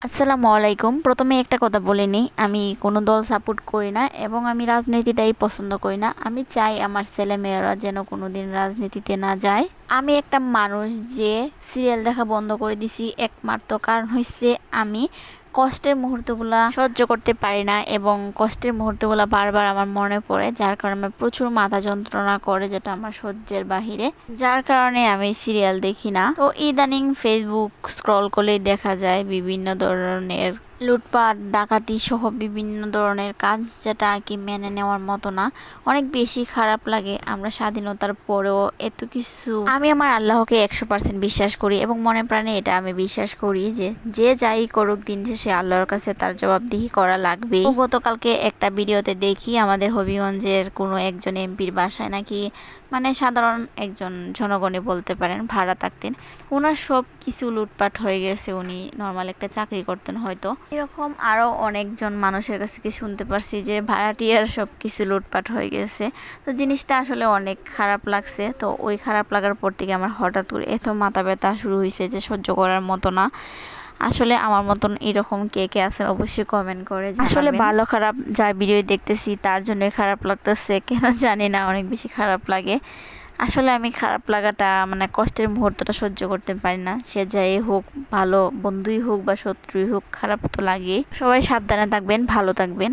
আসসালামু আলাইকুম। প্রথমে একটা কথা বলে নিই, আমি কোনো দল সাপোর্ট করি না এবং আমি রাজনীতিটাই পছন্দ করি না। আমি চাই আমার ছেলেমেয়েরা যেন কোনোদিন রাজনীতিতে না যায়। আমি একটা মানুষ যে সিরিয়াল দেখা বন্ধ করে দিছি একমাত্র কারণ হচ্ছে আমি কষ্টের মুহূর্তগুলা সহ্য করতে পারি না এবং কষ্টের মুহূর্তগুলা বারবার আমার মনে পড়ে, যার কারণে আমার প্রচুর মাথা যন্ত্রণা করে, যেটা আমার সহ্যের বাহিরে, যার কারণে আমি সিরিয়াল দেখি না। তো ইদানিং ফেসবুক স্ক্রল করলেই দেখা যায় বিভিন্ন ধরনের লুটপাট ডাকাতি সহ বিভিন্ন ধরনের কাজ, যেটা আর কি মেনে নেওয়ার মতো না। অনেক বেশি খারাপ লাগে। আমরা স্বাধীনতার পরেও এত কিছু। আমি আমার আল্লাহকে 100% বিশ্বাস করি এবং মনে প্রাণে এটা আমি বিশ্বাস করি যে যে যাই করুক দিন শেষে আল্লাহর কাছে তার জবাবদিহি করা লাগবে। গতকালকে একটা ভিডিওতে দেখি আমাদের হবিগঞ্জের কোনো একজন এমপির বাসায় নাকি সাধারণ একজন জনগণে বলতে পারেন ভাড়া থাকতেন, ওনার সব কিছু লুটপাট হয়ে গেছে। উনি নর্মাল একটা চাকরি করতেন হয়তো। এরকম আরও অনেকজন মানুষের কাছে কি শুনতে পারছি যে ভাড়াটিয়ার সব কিছু লুটপাট হয়ে গেছে। তো জিনিসটা আসলে অনেক খারাপ লাগছে। তো ওই খারাপ লাগার পর থেকে আমার হঠাৎ করে এত মাথা ব্যথা শুরু হয়েছে যে সহ্য করার মতো না। আসলে আমার মতন এরকম কে কে আছেন অবশ্যই কমেন্ট করে। আসলে ভালো খারাপ যার ভিডিও দেখতেছি তার জন্য খারাপ লাগতেছে কেন জানি না, অনেক বেশি খারাপ লাগে। আসলে আমি খারাপ লাগাটা কষ্টের মুহূর্তটা সহ্য করতে পারি না। সে যাই হোক, ভালো বন্ধুই হোক বা শত্রুই হোক, খারাপ তো লাগে। সবাই সাবধানে থাকবেন, ভালো থাকবেন।